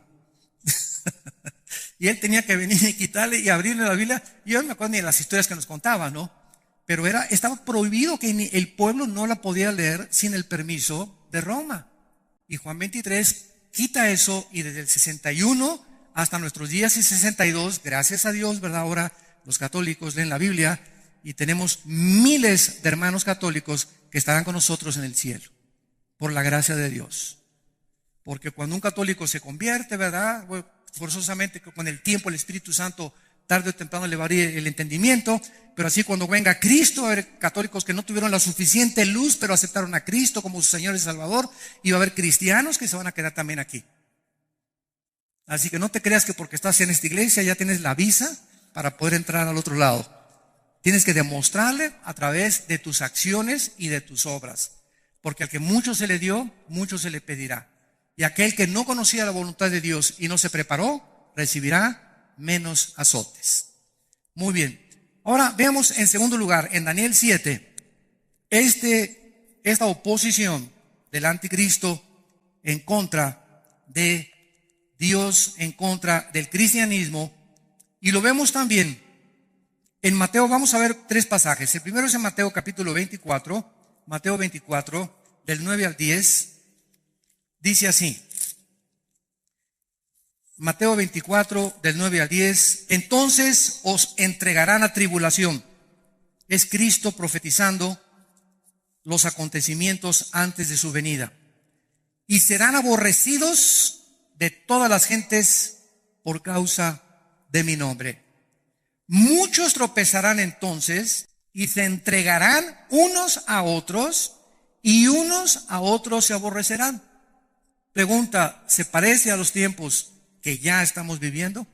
Y él tenía que venir y quitarle y abrirle la Biblia. Yo no me acuerdo ni de las historias que nos contaba, ¿no? Pero estaba prohibido, que el pueblo no la podía leer sin el permiso de Roma. Y Juan XXIII quita eso, y desde el 61 hasta nuestros días y 62, gracias a Dios, ¿verdad? Ahora los católicos leen la Biblia y tenemos miles de hermanos católicos que estarán con nosotros en el cielo, por la gracia de Dios. Porque cuando un católico se convierte, ¿verdad? Bueno, forzosamente con el tiempo el Espíritu Santo tarde o temprano le va a abrir el entendimiento, pero así cuando venga Cristo, va a haber católicos que no tuvieron la suficiente luz, pero aceptaron a Cristo como su Señor y Salvador, y va a haber cristianos que se van a quedar también aquí. Así que no te creas que porque estás en esta iglesia ya tienes la visa para poder entrar al otro lado. Tienes que demostrarle a través de tus acciones y de tus obras, porque al que mucho se le dio, mucho se le pedirá. Y aquel que no conocía la voluntad de Dios y no se preparó, recibirá menos azotes. Muy bien. Ahora veamos en segundo lugar, en Daniel 7, esta oposición del anticristo en contra de Dios, en contra del cristianismo. Y lo vemos también en Mateo. Vamos a ver 3 pasajes. El primero es en Mateo capítulo 24, Mateo 24, del 9 al 10. Dice así, Mateo 24, del 9 al 10, entonces os entregarán a tribulación. Es Cristo profetizando los acontecimientos antes de su venida. Y serán aborrecidos de todas las gentes por causa de mi nombre. Muchos tropezarán entonces y se entregarán unos a otros y unos a otros se aborrecerán. Pregunta, ¿se parece a los tiempos que ya estamos viviendo?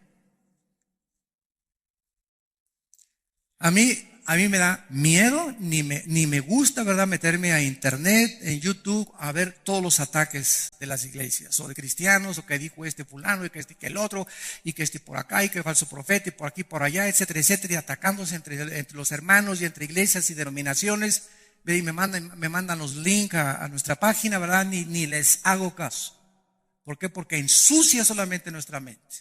A mí me da miedo, ni me gusta, ¿verdad?, meterme a internet, en YouTube, a ver todos los ataques de las iglesias, o de cristianos, o que dijo este fulano, y que este, que el otro, y que este por acá, y que falso profeta, y por aquí, por allá, etcétera, etcétera, y atacándose entre los hermanos y entre iglesias y denominaciones. Y me mandan los links a nuestra página, ¿verdad? Ni les hago caso. ¿Por qué? Porque ensucia solamente nuestra mente.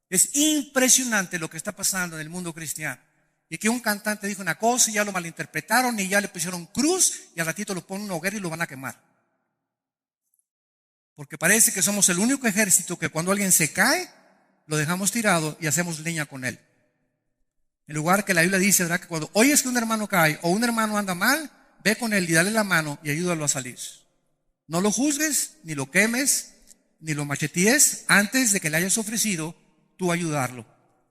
Es impresionante lo que está pasando en el mundo cristiano. Y que un cantante dijo una cosa y ya lo malinterpretaron y ya le pusieron cruz y al ratito lo ponen en una hoguera y lo van a quemar. Porque parece que somos el único ejército que cuando alguien se cae, lo dejamos tirado y hacemos leña con él. En lugar que la Biblia dice, ¿verdad?, que cuando oyes que un hermano cae o un hermano anda mal, ve con él y dale la mano y ayúdalo a salir. No lo juzgues, ni lo quemes, ni lo machetees antes de que le hayas ofrecido tú ayudarlo.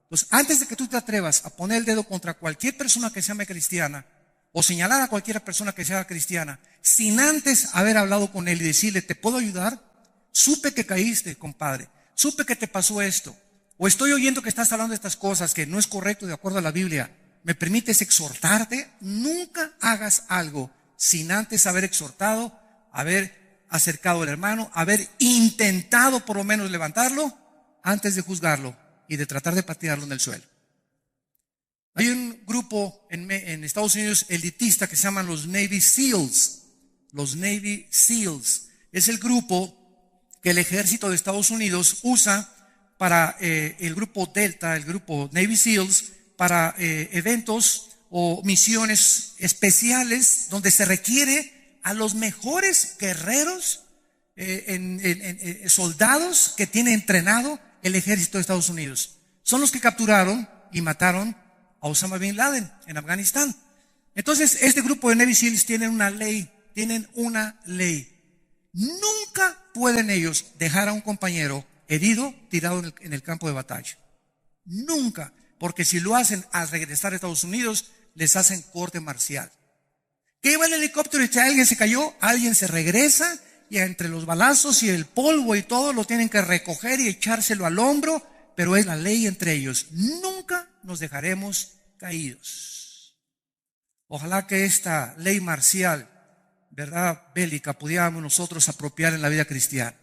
Entonces, antes de que tú te atrevas a poner el dedo contra cualquier persona que se llame cristiana o señalar a cualquier persona que sea cristiana, sin antes haber hablado con él y decirle, ¿te puedo ayudar? Supe que caíste, compadre. Supe que te pasó esto. O estoy oyendo que estás hablando de estas cosas que no es correcto de acuerdo a la Biblia. ¿Me permites exhortarte? Nunca hagas algo sin antes haber exhortado, haber acercado al hermano, haber intentado por lo menos levantarlo antes de juzgarlo y de tratar de patearlo en el suelo. Hay un grupo en Estados Unidos elitista que se llaman los Navy SEALs. Los Navy SEALs es el grupo que el ejército de Estados Unidos usa para el grupo Delta, el grupo Navy SEALs, para eventos o misiones especiales donde se requiere a los mejores guerreros, soldados que tiene entrenado el ejército de Estados Unidos. Son los que capturaron y mataron a Osama Bin Laden en Afganistán. Entonces, este grupo de Navy SEALs tienen una ley. Nunca pueden ellos dejar a un compañero herido tirado en el campo de batalla. Nunca. Porque si lo hacen al regresar a Estados Unidos, les hacen corte marcial. ¿Qué iba el helicóptero y si alguien se cayó? Alguien se regresa y entre los balazos y el polvo y todo lo tienen que recoger y echárselo al hombro, pero es la ley entre ellos. Nunca nos dejaremos caídos. Ojalá que esta ley marcial, verdad, bélica, pudiéramos nosotros apropiar en la vida cristiana.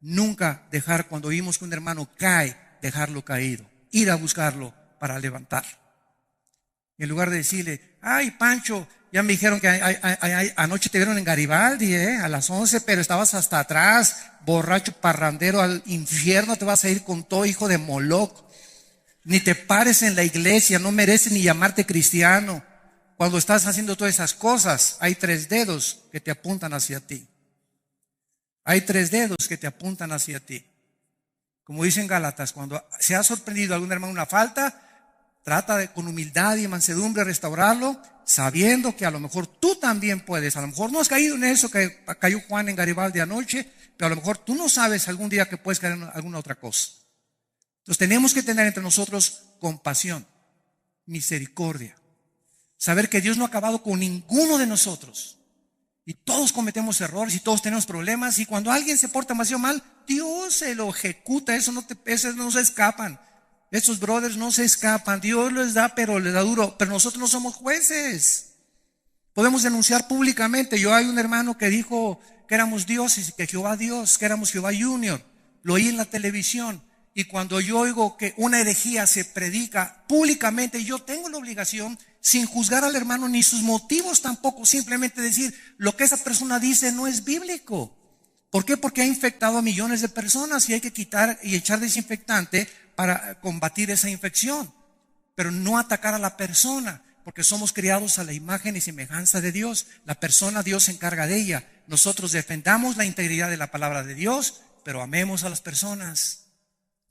Nunca dejar, cuando oímos que un hermano cae, dejarlo caído. Ir a buscarlo para levantar. En lugar de decirle, ay, Pancho, ya me dijeron que anoche te vieron en Garibaldi, a las 11, pero estabas hasta atrás, borracho, parrandero, al infierno te vas a ir con todo, hijo de Moloch. Ni te pares en la iglesia, no mereces ni llamarte cristiano. Cuando estás haciendo todas esas cosas, hay 3 dedos que te apuntan hacia ti. Hay 3 dedos que te apuntan hacia ti. Como dicen Gálatas, cuando se ha sorprendido a algún hermano una falta, trata de con humildad y mansedumbre restaurarlo, sabiendo que a lo mejor tú también puedes. A lo mejor no has caído en eso que cayó Juan en Garibaldi anoche, pero a lo mejor tú no sabes algún día que puedes caer en alguna otra cosa. Entonces tenemos que tener entre nosotros compasión, misericordia. Saber que Dios no ha acabado con ninguno de nosotros. Y todos cometemos errores y todos tenemos problemas. Y cuando alguien se porta demasiado mal, Dios se lo ejecuta. Esos no se escapan. Esos brothers no se escapan. Dios les da, pero les da duro. Pero nosotros no somos jueces. Podemos denunciar públicamente. Hay un hermano que dijo que éramos dioses y que Jehová Dios, que éramos Jehová Junior. Lo oí en la televisión. Y cuando yo oigo que una herejía se predica públicamente, yo tengo la obligación, sin juzgar al hermano ni sus motivos tampoco, simplemente decir, lo que esa persona dice no es bíblico. ¿Por qué? Porque ha infectado a millones de personas y hay que quitar y echar desinfectante para combatir esa infección. Pero no atacar a la persona, porque somos criados a la imagen y semejanza de Dios. La persona, Dios se encarga de ella. Nosotros defendamos la integridad de la palabra de Dios, pero amemos a las personas,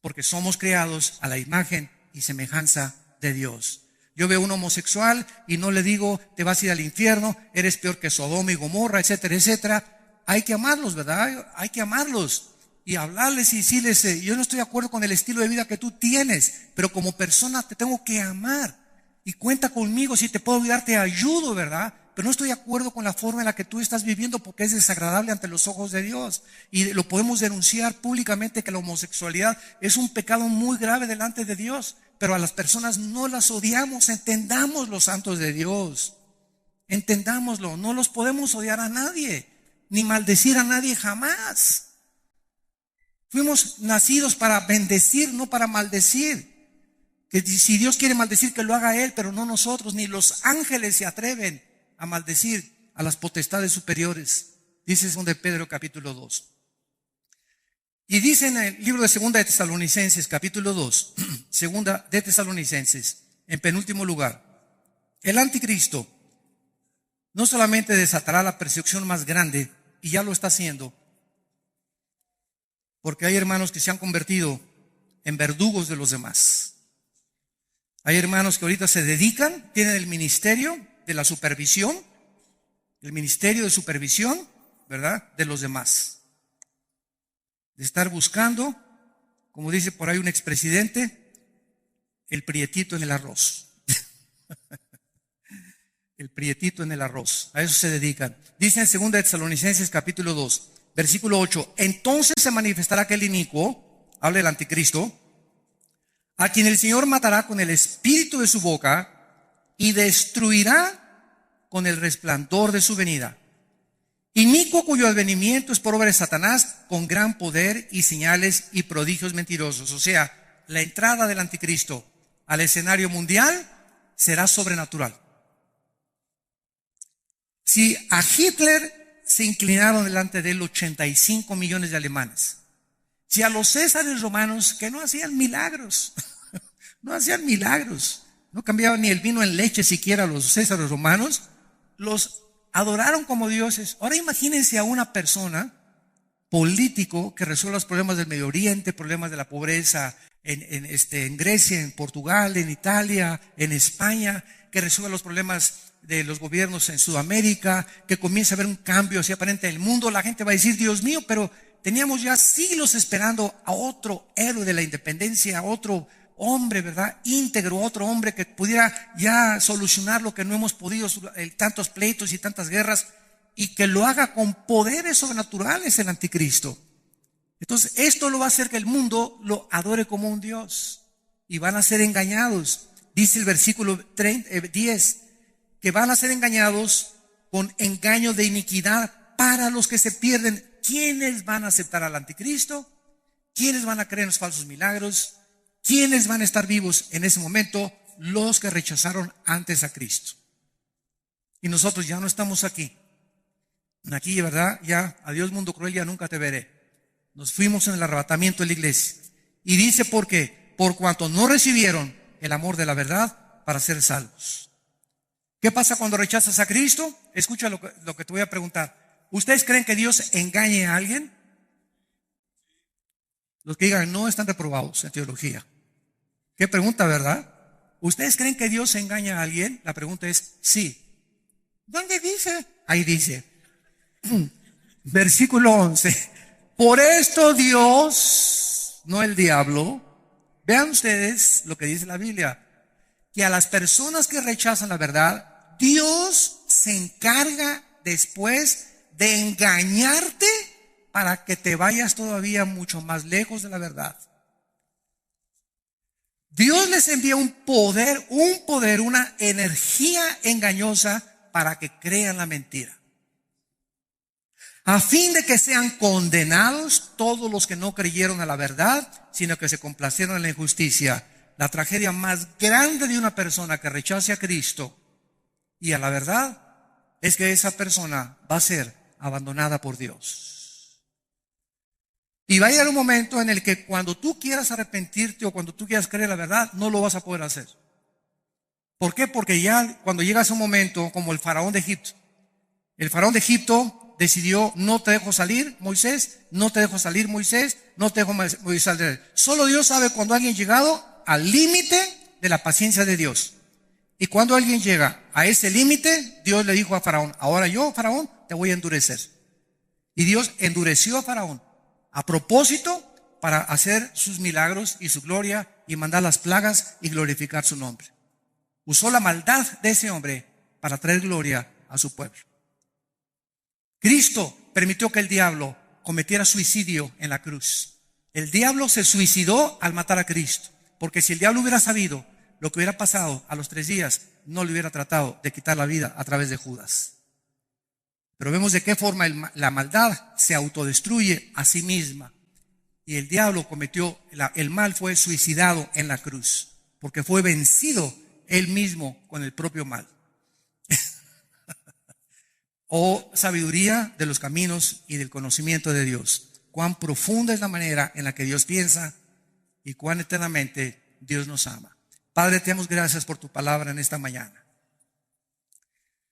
porque somos criados a la imagen y semejanza de Dios. Yo veo un homosexual y no le digo, te vas a ir al infierno, eres peor que Sodoma y Gomorra, etcétera, etcétera. Hay que amarlos, ¿verdad? Hay que amarlos y hablarles y decirles, yo no estoy de acuerdo con el estilo de vida que tú tienes, pero como persona te tengo que amar. Y cuenta conmigo, si te puedo ayudar, te ayudo, ¿verdad? Pero no estoy de acuerdo con la forma en la que tú estás viviendo porque es desagradable ante los ojos de Dios. Y lo podemos denunciar públicamente que la homosexualidad es un pecado muy grave delante de Dios. Pero a las personas no las odiamos, entendamos los santos de Dios. Entendámoslo, no los podemos odiar a nadie, ni maldecir a nadie jamás. Fuimos nacidos para bendecir, no para maldecir. Que si Dios quiere maldecir, que lo haga Él, pero no nosotros, ni los ángeles se atreven a maldecir a las potestades superiores. Dice 2 Pedro capítulo 2. Y dice en el libro de 2 de Tesalonicenses capítulo 2, 2 de Tesalonicenses, en penúltimo lugar, el anticristo no solamente desatará la persecución más grande, y ya lo está haciendo, porque hay hermanos que se han convertido en verdugos de los demás. Hay hermanos que ahorita se dedican, tienen el ministerio de la supervisión, el ministerio de supervisión, ¿verdad?, de los demás. De estar buscando, como dice por ahí un expresidente, el prietito en el arroz. El prietito en el arroz. A eso se dedican. Dice en 2 de Tesalonicenses capítulo 2, versículo 8. Entonces se manifestará aquel inicuo, habla del anticristo, a quien el Señor matará con el espíritu de su boca y destruirá con el resplandor de su venida. Inicuo cuyo advenimiento es por obra de Satanás con gran poder y señales y prodigios mentirosos. O sea, la entrada del anticristo al escenario mundial será sobrenatural. Si a Hitler se inclinaron delante de él 85 millones de alemanes, si a los césares romanos que no hacían milagros, no cambiaban ni el vino en leche siquiera los césares romanos, los adoraron como dioses. Ahora imagínense a una persona político que resuelva los problemas del Medio Oriente, problemas de la pobreza en Grecia, en Portugal, en Italia, en España, que resuelva los problemas de los gobiernos en Sudamérica, que comience a haber un cambio así aparente en el mundo. La gente va a decir, Dios mío, pero teníamos ya siglos esperando a otro héroe de la independencia, a otro hombre, ¿verdad?, íntegro, otro hombre que pudiera ya solucionar lo que no hemos podido, tantos pleitos y tantas guerras, y que lo haga con poderes sobrenaturales el anticristo. Entonces esto lo va a hacer que el mundo lo adore como un Dios, y van a ser engañados. Dice el versículo 10, que van a ser engañados con engaño de iniquidad para los que se pierden. ¿Quiénes van a aceptar al anticristo? ¿Quiénes van a creer en los falsos milagros? ¿Quiénes van a estar vivos en ese momento? Los que rechazaron antes a Cristo. Y nosotros ya no estamos aquí. Aquí, ¿verdad? Ya, adiós mundo cruel, ya nunca te veré. Nos fuimos en el arrebatamiento de la iglesia. Y dice, ¿por qué? Por cuanto no recibieron el amor de la verdad para ser salvos. ¿Qué pasa cuando rechazas a Cristo? Escucha lo que te voy a preguntar. ¿Ustedes creen que Dios engañe a alguien? Los que digan no están reprobados en teología. ¿Qué pregunta, verdad? ¿Ustedes creen que Dios engaña a alguien? La pregunta es sí. ¿Dónde dice? Ahí dice. Versículo 11. Por esto Dios, no el diablo, vean ustedes lo que dice la Biblia, que a las personas que rechazan la verdad, Dios se encarga después de engañarte para que te vayas todavía mucho más lejos de la verdad. Dios les envía un poder, una energía engañosa para que crean la mentira. A fin de que sean condenados todos los que no creyeron a la verdad, sino que se complacieron en la injusticia. La tragedia más grande de una persona que rechace a Cristo y a la verdad es que esa persona va a ser abandonada por Dios. Y va a llegar un momento en el que cuando tú quieras arrepentirte o cuando tú quieras creer la verdad, no lo vas a poder hacer. ¿Por qué? Porque ya cuando llegas a un momento como el faraón de Egipto. El faraón de Egipto decidió, no te dejo salir, Moisés, no te dejo salir, Moisés, no te dejo salir. Solo Dios sabe cuando alguien ha llegado al límite de la paciencia de Dios. Y cuando alguien llega a ese límite, Dios le dijo a Faraón, ahora yo, Faraón, te voy a endurecer. Y Dios endureció a Faraón a propósito para hacer sus milagros y su gloria y mandar las plagas y glorificar su nombre. Usó la maldad de ese hombre para traer gloria a su pueblo. Cristo permitió que el diablo cometiera suicidio en la cruz. El diablo se suicidó al matar a Cristo, porque si el diablo hubiera sabido lo que hubiera pasado a los 3 días, no le hubiera tratado de quitar la vida a través de Judas. Pero vemos de qué forma la maldad se autodestruye a sí misma. Y el diablo cometió, el mal fue suicidado en la cruz, porque fue vencido él mismo con el propio mal. Oh, sabiduría de los caminos y del conocimiento de Dios. Cuán profunda es la manera en la que Dios piensa y cuán eternamente Dios nos ama. Padre, te damos gracias por tu palabra en esta mañana.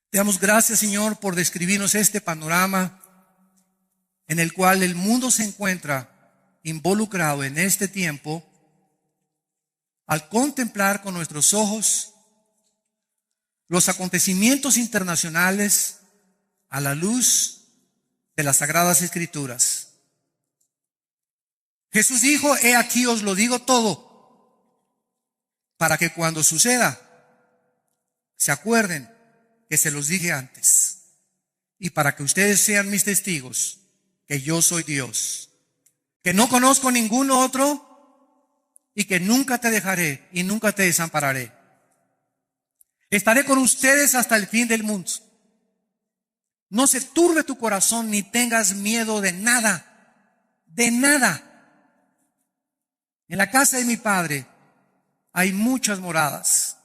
Te damos gracias, Señor, por describirnos este panorama en el cual el mundo se encuentra involucrado en este tiempo, al contemplar con nuestros ojos los acontecimientos internacionales a la luz de las Sagradas Escrituras. Jesús dijo, he aquí os lo digo todo, para que cuando suceda, se acuerden que se los dije antes, y para que ustedes sean mis testigos, que yo soy Dios, que no conozco ningún otro, y que nunca te dejaré y nunca te desampararé. Estaré con ustedes hasta el fin del mundo. No se turbe tu corazón ni tengas miedo de nada, de nada. En la casa de mi Padre hay muchas moradas.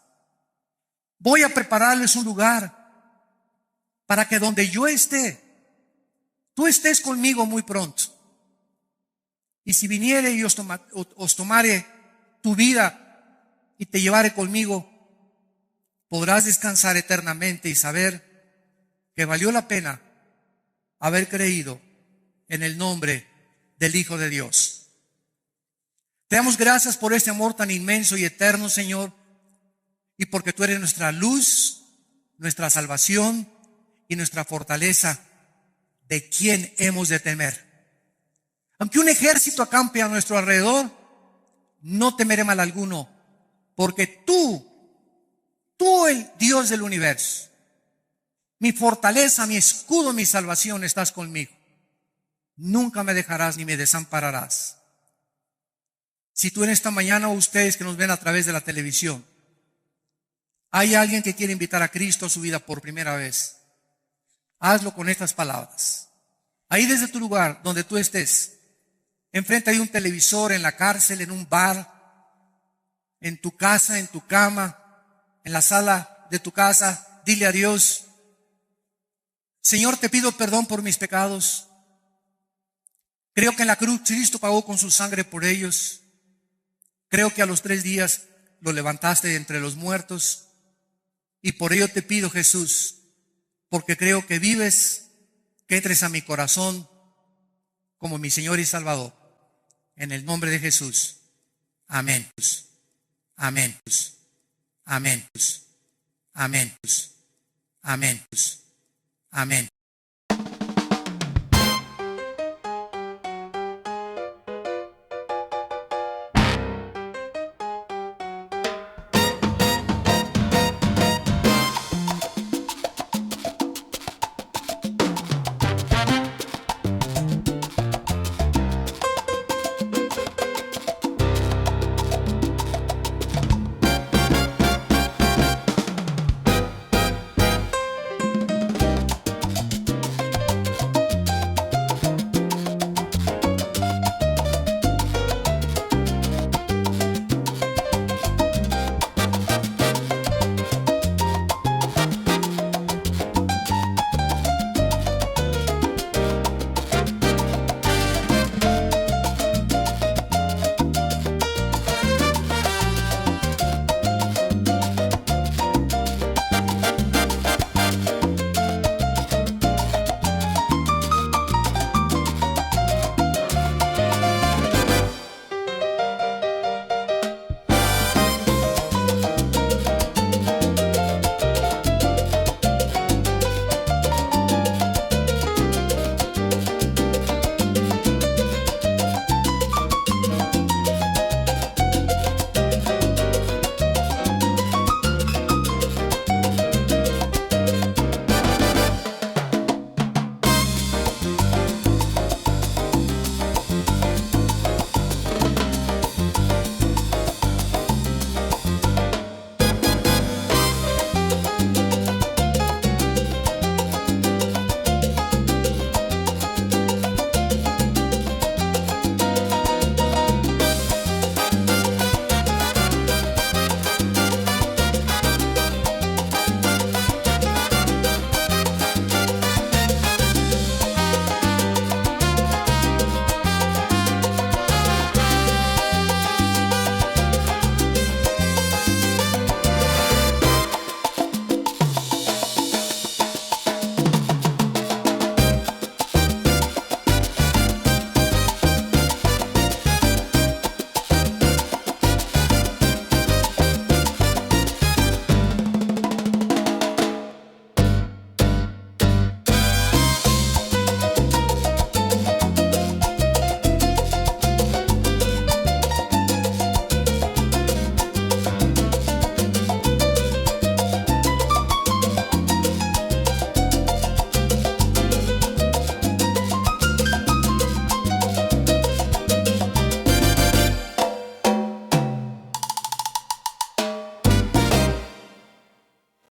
Voy a prepararles un lugar para que donde yo esté, tú estés conmigo muy pronto. Y si viniere y os tomare tu vida y te llevare conmigo, podrás descansar eternamente y saber que valió la pena haber creído en el nombre del Hijo de Dios. Te damos gracias por este amor tan inmenso y eterno, Señor, y porque tú eres nuestra luz, nuestra salvación y nuestra fortaleza, de quien hemos de temer. Aunque un ejército acampe a nuestro alrededor, no temeré mal alguno, porque tú, el Dios del universo, mi fortaleza, mi escudo, mi salvación, estás conmigo. Nunca me dejarás ni me desampararás. Si tú en esta mañana, o ustedes que nos ven a través de la televisión, hay alguien que quiere invitar a Cristo a su vida por primera vez, hazlo con estas palabras. Ahí desde tu lugar, donde tú estés, enfrente hay un televisor, en la cárcel, en un bar, en tu casa, en tu cama, en la sala de tu casa, dile a Dios, Señor, te pido perdón por mis pecados. Creo que en la cruz Cristo pagó con su sangre por ellos. Creo que a los 3 días lo levantaste de entre los muertos. Y por ello te pido, Jesús, porque creo que vives, que entres a mi corazón como mi Señor y Salvador. En el nombre de Jesús. Amén. Amén. Amén. Amén. Amén. Amén.